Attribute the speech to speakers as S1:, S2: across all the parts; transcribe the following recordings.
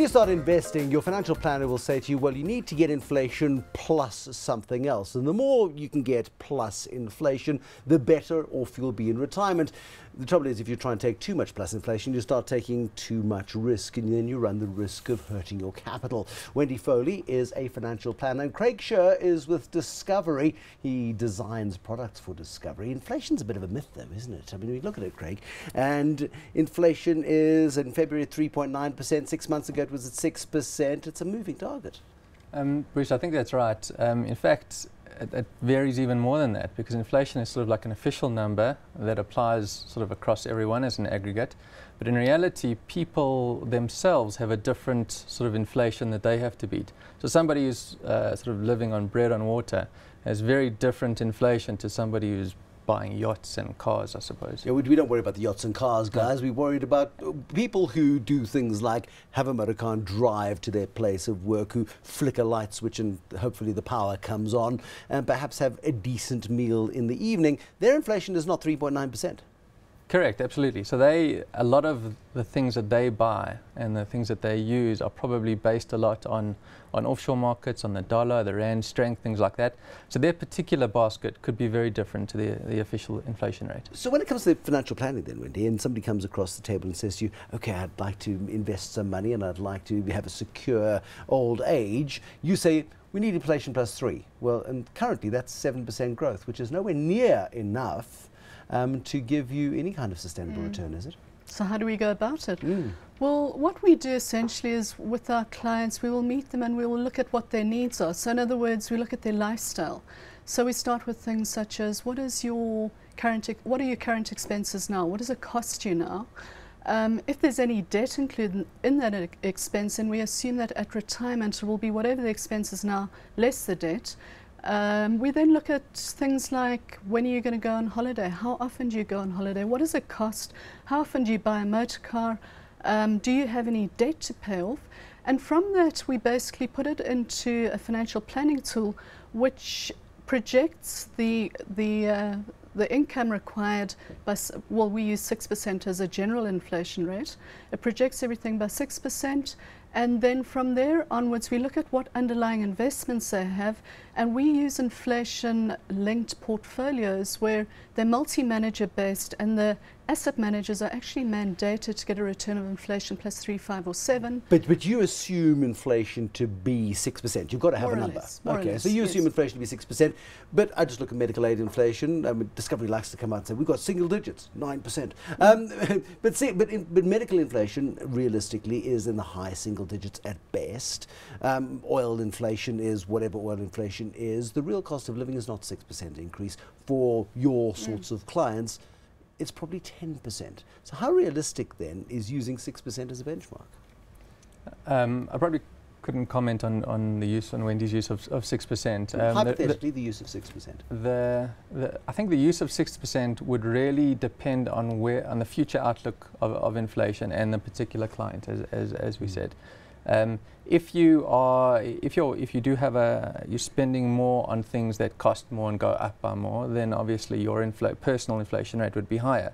S1: you start investing, your financial planner will say to you, well, you need to get inflation plus something else. And the more you can get plus inflation, the better off you'll be in retirement. The trouble is, if you try and take too much plus inflation, you start taking too much risk, and then you run the risk of hurting your capital. Wendy Foley is a financial planner, and Craig Sher is with Discovery. He designs products for Discovery. Inflation's a bit of a myth, though, isn't it? I mean, we look at it, Craig, and inflation is in February at 3.9%. 6 months ago, it was at 6%. It's a moving target.
S2: Bruce, I think that's right. In fact, it varies even more than that, because inflation is sort of like an official number that applies sort of across everyone as an aggregate. But in reality, people themselves have a different sort of inflation that they have to beat. So somebody who's sort of living on bread and water has very different inflation to somebody who's buying yachts and cars, I suppose.
S1: Yeah, we don't worry about the yachts and cars, guys. We're worried about people who do things like have a motor car and drive to their place of work, who flick a light switch and hopefully the power comes on, and perhaps have a decent meal in the evening. Their inflation is not 3.9%.
S2: Correct, absolutely. So a lot of the things that they buy and the things that they use are probably based a lot on offshore markets, on the dollar, the rand strength, things like that. So their particular basket could be very different to the official inflation rate.
S1: So when it comes to financial planning then, Wendy, and somebody comes across the table and says to you, okay, I'd like to invest some money and I'd like to have a secure old age, you say, we need inflation plus 3. Well, and currently that's 7% growth, which is nowhere near enough to give you any kind of sustainable return, is it?
S3: So how do we go about it? Well, what we do essentially is, with our clients, we will meet them and we will look at what their needs are. So in other words, we look at their lifestyle. So we start with things such as, what are your current expenses now? What does it cost you now? If there's any debt included in that expense, and we assume that at retirement it will be whatever the expense is now less the debt. We then look at things like, when are you going to go on holiday? How often do you go on holiday? What does it cost? How often do you buy a motor car? Do you have any debt to pay off? And from that, we basically put it into a financial planning tool which projects the income required by, well, we use 6% as a general inflation rate. It projects everything by 6%. And then from there onwards, we look at what underlying investments they have, and we use inflation-linked portfolios where they're multi-manager based, and the asset managers are actually mandated to get a return of inflation plus 3, 5 or 7.
S1: But you assume inflation to be 6%. You've got to have a number. Okay, so you assume inflation to be 6%. But I just look at medical aid inflation. I mean, Discovery likes to come out and say, we've got single digits, 9%. But medical inflation, realistically, is in the high single digits at best. Oil inflation is whatever oil inflation is. The real cost of living is not 6% increase for your sorts of clients. It's probably 10%. So how realistic then is using 6% as a benchmark?
S2: I probably couldn't comment on Wendy's use of 6%.
S1: Hypothetically, the use of 6%.
S2: I think the use of 6% would really depend on the future outlook of inflation and the particular client, as we said. If you're spending more on things that cost more and go up by more, then obviously your personal inflation rate would be higher.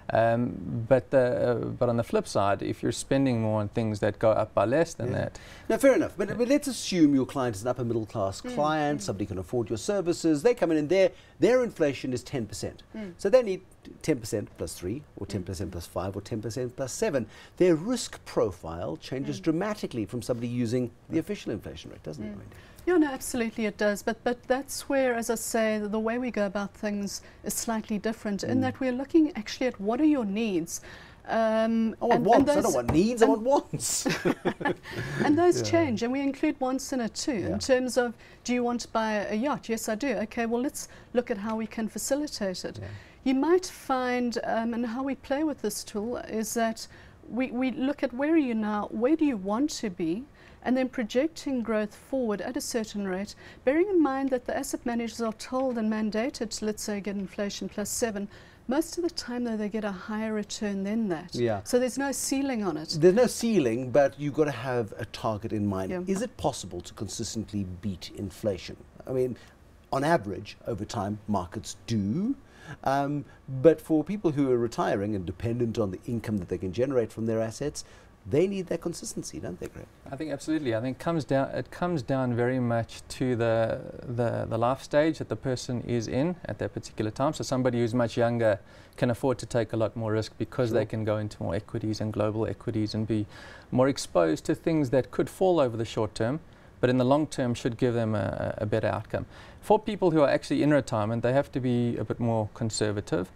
S2: But on the flip side, if you're spending more on things that go up by less than that.
S1: Now, fair enough. But let's assume your client is an upper middle class client. Somebody can afford your services. They come in and their inflation is 10%. So they need 10% plus 3 or 10% plus 5 or 10% plus 7. Their risk profile changes dramatically from somebody using the official inflation rate, doesn't it, Wendy?
S3: Yeah, no, absolutely it does. But that's where, as I say, the way we go about things is slightly different, in that we're looking actually at what are your needs.
S1: I want wants. I don't want needs, I want wants.
S3: And those change, and we include wants in it too, in terms of, do you want to buy a yacht? Yes, I do. Okay, well, let's look at how we can facilitate it. You might find, and how we play with this tool is that we look at, where are you now, where do you want to be, and then projecting growth forward at a certain rate, bearing in mind that the asset managers are told and mandated to, let's say, get inflation plus 7. Most of the time, though, they get a higher return than that. So there's no ceiling on it.
S1: There's no ceiling, but you've got to have a target in mind. Is it possible to consistently beat inflation? I mean, on average, over time, markets do. But for people who are retiring and dependent on the income that they can generate from their assets, they need that consistency, don't they, Craig?
S2: I think absolutely. I think it comes down very much to the life stage that the person is in at that particular time. So somebody who's much younger can afford to take a lot more risk because they can go into more equities and global equities and be more exposed to things that could fall over the short term, but in the long term should give them a better outcome. For people who are actually in retirement, they have to be a bit more conservative.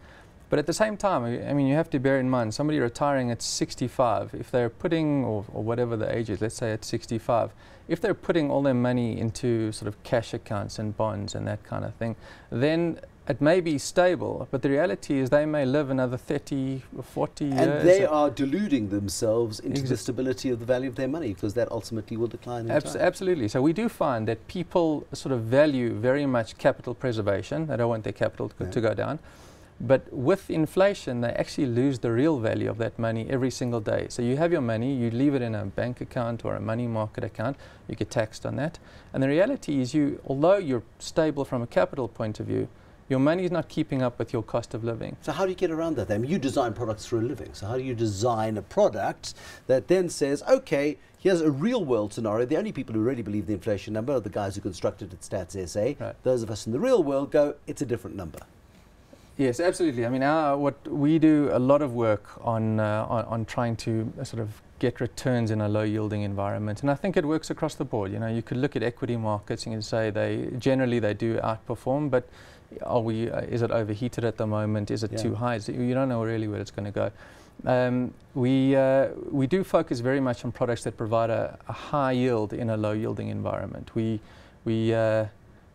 S2: But at the same time, I mean, you have to bear in mind, somebody retiring at 65, if they're putting, or whatever the age is, let's say at 65, if they're putting all their money into sort of cash accounts and bonds and that kind of thing, then it may be stable, but the reality is they may live another 30 or 40 years.
S1: And they are deluding themselves into the stability of the value of their money, because that ultimately will decline in time.
S2: Absolutely. So we do find that people sort of value very much capital preservation. They don't want their capital to go down. But with inflation, they actually lose the real value of that money every single day. So you have your money, you leave it in a bank account or a money market account, you get taxed on that. And the reality is, although you're stable from a capital point of view, your money is not keeping up with your cost of living.
S1: So how do you get around that? I mean, you design products for a living. So how do you design a product that then says, okay, here's a real world scenario. The only people who really believe the inflation number are the guys who constructed it at Stats SA. Right. Those of us in the real world go, it's a different number.
S2: Yes, absolutely. I mean, what we do a lot of work on trying to sort of get returns in a low-yielding environment, and I think it works across the board. You know, you could look at equity markets and you can say they do outperform, but is it overheated at the moment? Is it too high? You don't know really where it's going to go. We do focus very much on products that provide a high yield in a low-yielding environment.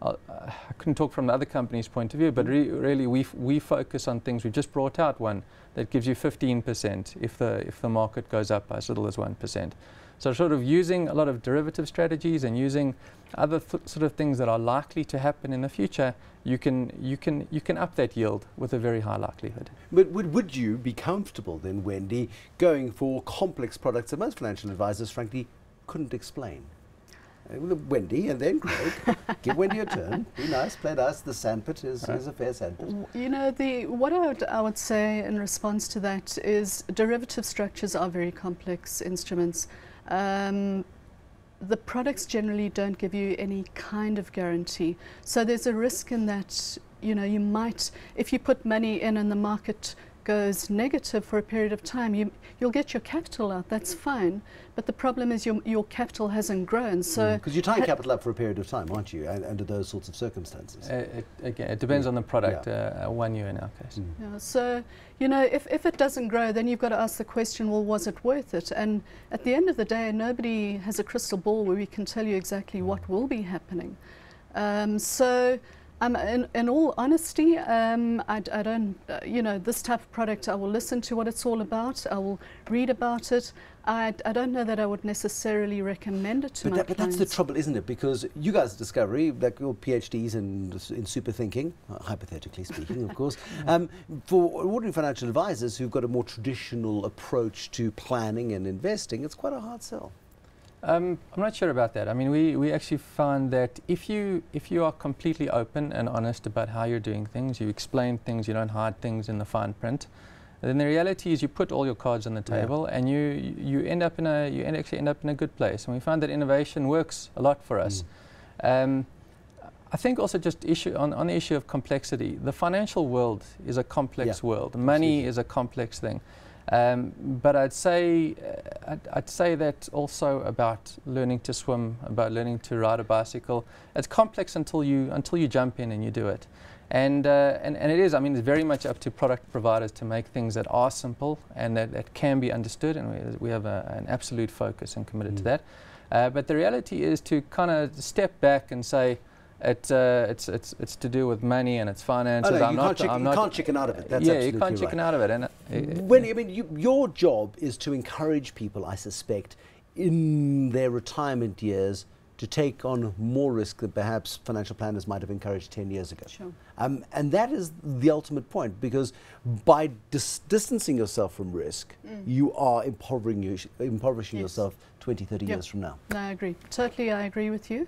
S2: I couldn't talk from the other company's point of view, but really we focus on things. We've just brought out one that gives you 15% if the market goes up by as little as 1%. So sort of using a lot of derivative strategies and using other sort of things that are likely to happen in the future, you can up that yield with a very high likelihood.
S1: But would you be comfortable then, Wendy, going for complex products that most financial advisors frankly couldn't explain? Wendy and then Craig. Give Wendy a turn. Be nice, play nice. The sandpit is a fair sandpit.
S3: You know, what I would say in response to that is derivative structures are very complex instruments. The products generally don't give you any kind of guarantee. So there's a risk in that, you know, you might, if you put money in and the market goes negative for a period of time, you'll get your capital out, that's fine, but the problem is your capital hasn't grown. So
S1: because you're tying capital up for a period of time, aren't you, under those sorts of circumstances?
S2: Again, it depends on the product. 1 year in our case.
S3: Yeah, so you know, if it doesn't grow, then you've got to ask the question, well, was it worth it? And at the end of the day, nobody has a crystal ball where we can tell you exactly what will be happening. In all honesty, I don't, you know, this type of product, I will listen to what it's all about. I will read about it. I don't know that I would necessarily recommend it to my clients.
S1: But that's the trouble, isn't it? Because you guys at Discovery, like your PhDs in super thinking, hypothetically speaking, of course, for ordinary financial advisors who've got a more traditional approach to planning and investing, it's quite a hard sell.
S2: I'm not sure about that. I mean, we actually found that if you are completely open and honest about how you're doing things, you explain things, you don't hide things in the fine print, then the reality is you put all your cards on the table and you actually end up in a good place. And we found that innovation works a lot for us. I think also just on the issue of complexity, the financial world is a complex world. Money is a complex thing. But I'd say that also about learning to swim, about learning to ride a bicycle. It's complex until you jump in and you do it, and it is. I mean, it's very much up to product providers to make things that are simple and that can be understood. And we have an absolute focus and committed to that. But the reality is to kind of step back and say, it's to do with money and it's finances.
S1: You can't chicken out of it. That's
S2: you can't chicken out of it. And
S1: I mean, your job is to encourage people, I suspect, in their retirement years to take on more risk that perhaps financial planners might have encouraged 10 years ago.
S3: Sure.
S1: And that is the ultimate point, because by distancing yourself from risk, you are impoverishing yourself 20, 30 years from now.
S3: No, I agree. Totally, I agree with you.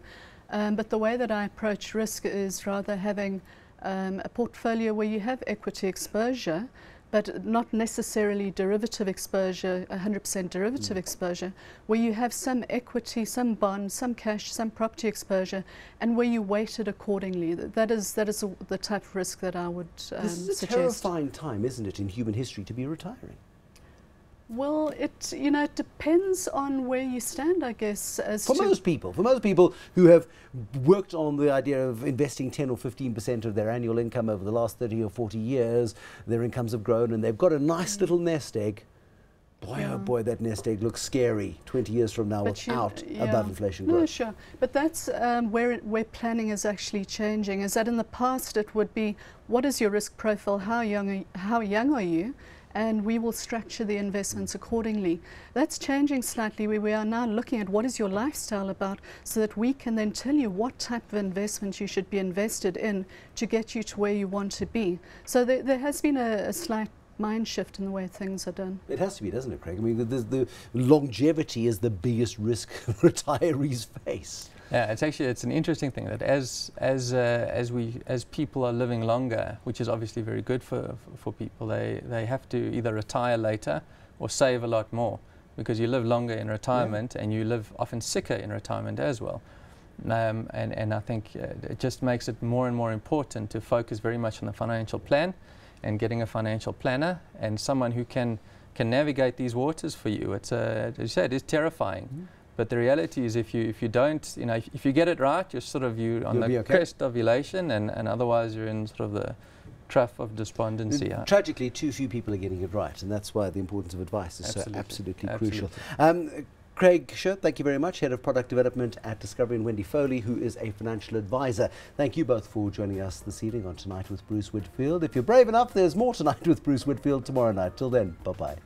S3: But the way that I approach risk is rather having a portfolio where you have equity exposure, but not necessarily derivative exposure, 100% derivative exposure, where you have some equity, some bond, some cash, some property exposure, and where you weight it accordingly. That is the type of risk that I would
S1: This is a
S3: suggest.
S1: terrifying time, isn't it, in human history to be retiring?
S3: Well, it depends on where you stand, I guess.
S1: For most people who have worked on the idea of investing 10 or 15% of their annual income over the last 30 or 40 years, their incomes have grown and they've got a nice little nest egg. Boy, oh boy, that nest egg looks scary 20 years from now without above inflation growth.
S3: No, sure. But that's where planning is actually changing, is that in the past it would be, what is your risk profile, how young are you? And we will structure the investments accordingly. That's changing slightly, where we are now looking at what is your lifestyle about, so that we can then tell you what type of investment you should be invested in to get you to where you want to be. So there has been a slight mind shift in the way things are done.
S1: It has to be, doesn't it, Craig? I mean, the longevity is the biggest risk retirees face.
S2: Yeah, it's an interesting thing that as people are living longer, which is obviously very good for people, they have to either retire later or save a lot more, because you live longer in retirement and you live often sicker in retirement as well. And I think it just makes it more and more important to focus very much on the financial plan and getting a financial planner and someone who can navigate these waters for you. It's as you said, it's terrifying. But the reality is, if you don't, if you get it right, you're on the crest of elation, and otherwise you're in sort of the trough of despondency.
S1: Tragically, too few people are getting it right, and that's why the importance of advice is so absolutely crucial. Craig Sher, thank you very much, Head of Product Development at Discovery, and Wendy Foley, who is a financial advisor. Thank you both for joining us this evening on Tonight with Bruce Whitfield. If you're brave enough, there's more Tonight with Bruce Whitfield tomorrow night. Till then, bye-bye.